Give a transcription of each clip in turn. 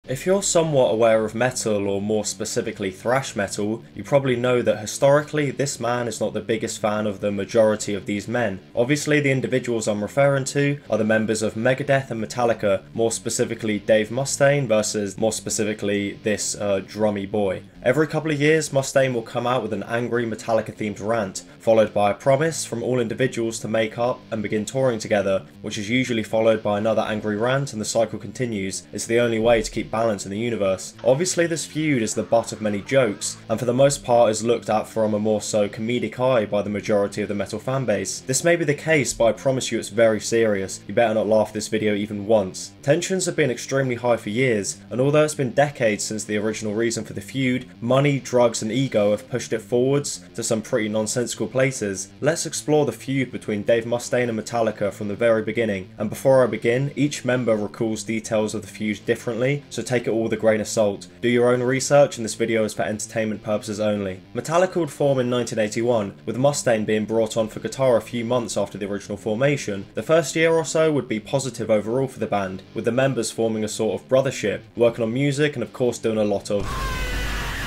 If you're somewhat aware of metal, or more specifically thrash metal, you probably know that historically this man is not the biggest fan of the majority of these men. Obviously the individuals I'm referring to are the members of Megadeth and Metallica, more specifically Dave Mustaine versus more specifically this drummy boy. Every couple of years Mustaine will come out with an angry Metallica themed rant, followed by a promise from all individuals to make up and begin touring together, which is usually followed by another angry rant, and the cycle continues. It's the only way to keep balance in the universe. Obviously this feud is the butt of many jokes, and for the most part is looked at from a more so comedic eye by the majority of the metal fanbase. This may be the case, but I promise you it's very serious. You better not laugh this video even once. Tensions have been extremely high for years, and although it's been decades since the original reason for the feud, money, drugs and ego have pushed it forwards to some pretty nonsensical places. Let's explore the feud between Dave Mustaine and Metallica from the very beginning, and before I begin, each member recalls details of the feud differently, so take it all with a grain of salt. Do your own research, and this video is for entertainment purposes only. Metallica would form in 1981, with Mustaine being brought on for guitar a few months after the original formation. The first year or so would be positive overall for the band, with the members forming a sort of brothership, working on music and of course doing a lot of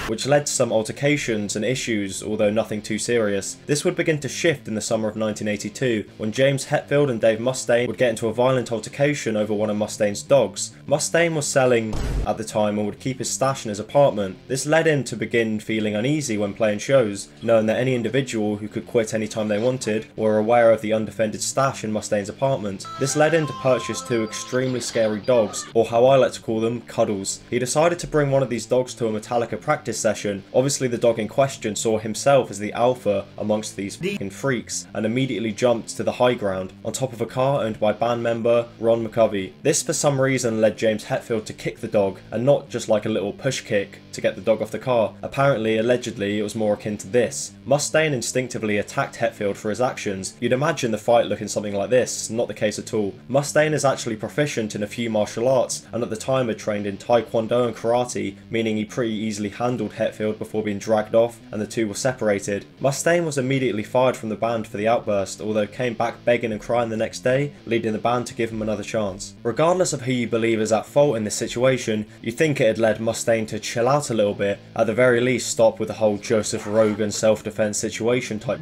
which led to some altercations and issues, although nothing too serious. This would begin to shift in the summer of 1982, when James Hetfield and Dave Mustaine would get into a violent altercation over one of Mustaine's dogs. Mustaine was selling at the time and would keep his stash in his apartment. This led him to begin feeling uneasy when playing shows, knowing that any individual who could quit anytime they wanted were aware of the undefended stash in Mustaine's apartment. This led him to purchase two extremely scary dogs, or how I like to call them, cuddles. He decided to bring one of these dogs to a Metallica practice session. Obviously the dog in question saw himself as the alpha amongst these f***ing freaks and immediately jumped to the high ground on top of a car owned by band member Ron McCovey. This for some reason led James Hetfield to kick the dog, and not just like a little push kick to get the dog off the car. Apparently, allegedly, it was more akin to this. Mustaine instinctively attacked Hetfield for his actions. You'd imagine the fight looking something like this, not the case at all. Mustaine is actually proficient in a few martial arts, and at the time had trained in Taekwondo and Karate, meaning he pretty easily handled Hetfield before being dragged off, and the two were separated. Mustaine was immediately fired from the band for the outburst, although came back begging and crying the next day, leading the band to give him another chance. Regardless of who you believe is at fault in this situation, you'd think it had led Mustaine to chill out a little bit, at the very least stop with the whole Joseph Rogan self-defense situation type.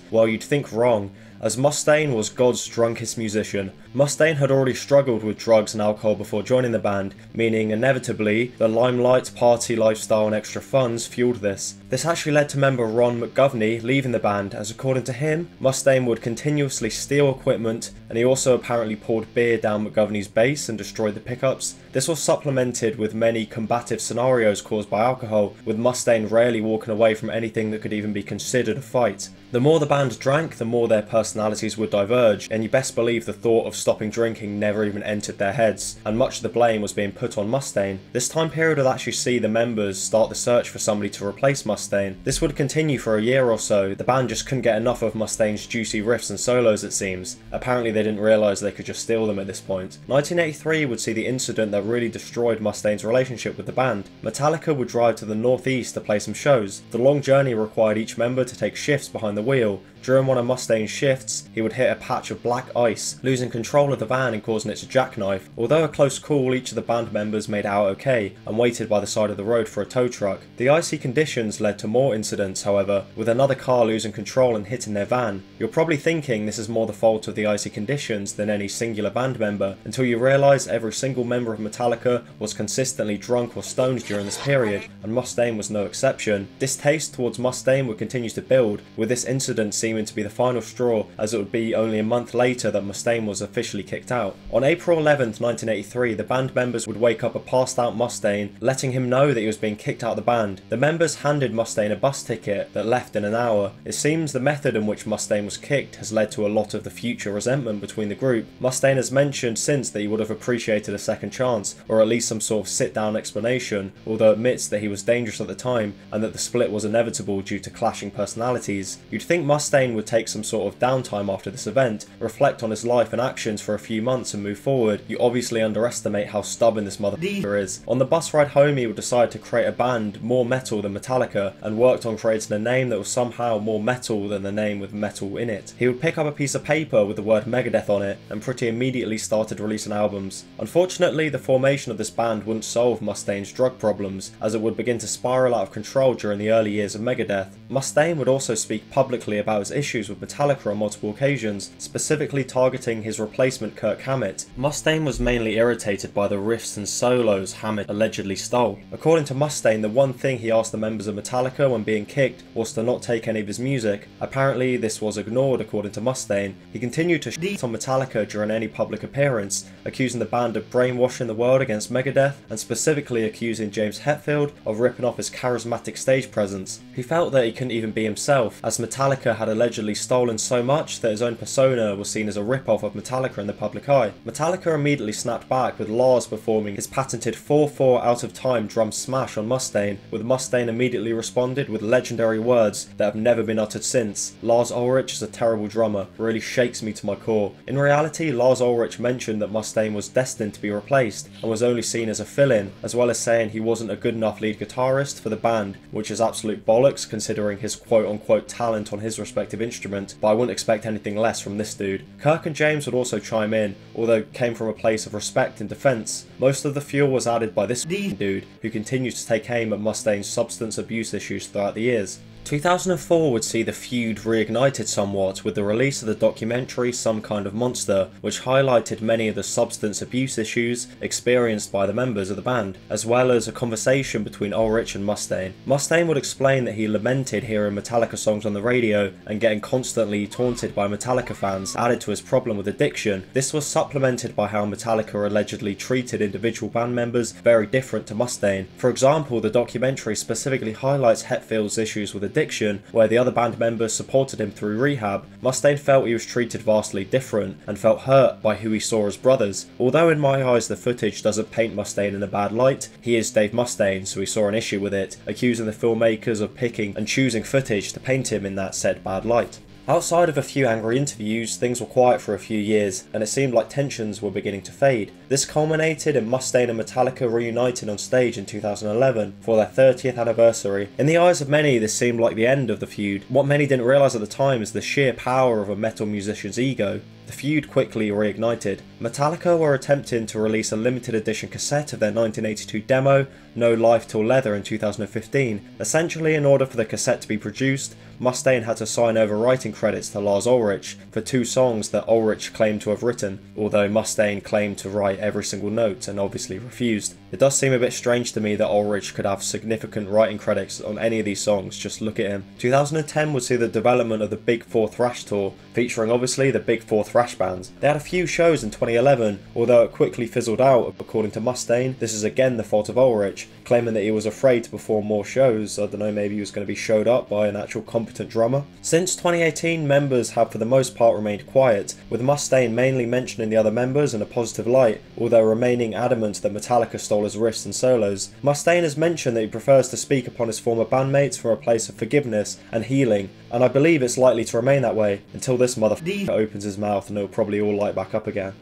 Well, you'd think wrong, as Mustaine was God's drunkest musician. Mustaine had already struggled with drugs and alcohol before joining the band, meaning inevitably the limelight, party lifestyle and extra funds fueled this. This actually led to member Ron McGovney leaving the band, as according to him, Mustaine would continuously steal equipment, and he also apparently poured beer down McGovney's bass and destroyed the pickups. This was supplemented with many combative scenarios caused by alcohol, with Mustaine rarely walking away from anything that could even be considered a fight. The more the band drank, the more their personalities would diverge, and you best believe the thought of stopping drinking never even entered their heads, and much of the blame was being put on Mustaine. This time period would actually see the members start the search for somebody to replace Mustaine. This would continue for a year or so. The band just couldn't get enough of Mustaine's juicy riffs and solos, it seems. Apparently they didn't realise they could just steal them at this point. 1983 would see the incident that really destroyed Mustaine's relationship with the band. Metallica would drive to the northeast to play some shows. The long journey required each member to take shifts behind the wheel. During one of Mustaine's shifts, he would hit a patch of black ice, losing control of the van and causing it to jackknife. Although a close call, each of the band members made it out okay, and waited by the side of the road for a tow truck. The icy conditions led to more incidents, however, with another car losing control and hitting their van. You're probably thinking this is more the fault of the icy conditions than any singular band member, until you realise every single member of Metallica was consistently drunk or stoned during this period, and Mustaine was no exception. Distaste towards Mustaine would continue to build, with this incident seeming to be the final straw, as it would be only a month later that Mustaine was officially kicked out. On April 11th, 1983, the band members would wake up a passed out Mustaine, letting him know that he was being kicked out of the band. The members handed Mustaine a bus ticket that left in an hour. It seems the method in which Mustaine was kicked has led to a lot of the future resentment between the group. Mustaine has mentioned since that he would have appreciated a second chance, or at least some sort of sit-down explanation, although admits that he was dangerous at the time and that the split was inevitable due to clashing personalities. You'd think Mustaine Mustaine would take some sort of downtime after this event, reflect on his life and actions for a few months and move forward, you obviously underestimate how stubborn this motherfucker is. On the bus ride home, he would decide to create a band more metal than Metallica, and worked on creating a name that was somehow more metal than the name with metal in it. He would pick up a piece of paper with the word Megadeth on it, and pretty immediately started releasing albums. Unfortunately, the formation of this band wouldn't solve Mustaine's drug problems, as it would begin to spiral out of control during the early years of Megadeth. Mustaine would also speak publicly about his issues with Metallica on multiple occasions, specifically targeting his replacement Kirk Hammett. Mustaine was mainly irritated by the riffs and solos Hammett allegedly stole. According to Mustaine, the one thing he asked the members of Metallica when being kicked was to not take any of his music. Apparently this was ignored according to Mustaine. He continued to shit on Metallica during any public appearance, accusing the band of brainwashing the world against Megadeth, and specifically accusing James Hetfield of ripping off his charismatic stage presence. He felt that he couldn't even be himself, as Metallica had allegedly stolen so much that his own persona was seen as a rip-off of Metallica in the public eye. Metallica immediately snapped back, with Lars performing his patented 4/4 out of time drum smash on Mustaine, with Mustaine immediately responded with legendary words that have never been uttered since: "Lars Ulrich is a terrible drummer, really shakes me to my core." In reality, Lars Ulrich mentioned that Mustaine was destined to be replaced and was only seen as a fill-in, as well as saying he wasn't a good enough lead guitarist for the band, which is absolute bollocks considering his quote-unquote talent on his respective instrument, but I wouldn't expect anything less from this dude. Kirk and James would also chime in, although came from a place of respect and defence. Most of the fuel was added by this dude, who continues to take aim at Mustaine's substance abuse issues throughout the years. 2004 would see the feud reignited somewhat with the release of the documentary Some Kind of Monster, which highlighted many of the substance abuse issues experienced by the members of the band, as well as a conversation between Ulrich and Mustaine. Mustaine would explain that he lamented hearing Metallica songs on the radio and getting constantly taunted by Metallica fans added to his problem with addiction. This was supplemented by how Metallica allegedly treated individual band members very different to Mustaine. For example, the documentary specifically highlights Hetfield's issues with addiction, where the other band members supported him through rehab. Mustaine felt he was treated vastly different and felt hurt by who he saw as brothers. Although in my eyes the footage doesn't paint Mustaine in a bad light, he is Dave Mustaine, so he saw an issue with it, accusing the filmmakers of picking and choosing footage to paint him in that said bad light. Outside of a few angry interviews, things were quiet for a few years, and it seemed like tensions were beginning to fade. This culminated in Mustaine and Metallica reuniting on stage in 2011 for their 30th anniversary. In the eyes of many, this seemed like the end of the feud. What many didn't realise at the time is the sheer power of a metal musician's ego. The feud quickly reignited. Metallica were attempting to release a limited edition cassette of their 1982 demo, No Life Till Leather, in 2015. Essentially, in order for the cassette to be produced, Mustaine had to sign over writing credits to Lars Ulrich for 2 songs that Ulrich claimed to have written, although Mustaine claimed to write every single note and obviously refused. It does seem a bit strange to me that Ulrich could have significant writing credits on any of these songs, just look at him. 2010 would see the development of the Big Four Thrash Tour, featuring obviously the Big Four thrash bands. They had a few shows in 2011, although it quickly fizzled out. According to Mustaine, this is again the fault of Ulrich, claiming that he was afraid to perform more shows. I don't know, maybe he was going to be showed up by an actual competent drummer. Since 2018, members have for the most part remained quiet, with Mustaine mainly mentioning the other members in a positive light, although remaining adamant that Metallica stole his riffs and solos. Mustaine has mentioned that he prefers to speak upon his former bandmates from a place of forgiveness and healing, and I believe it's likely to remain that way until this motherfucker opens his mouth, and it'll probably all light back up again.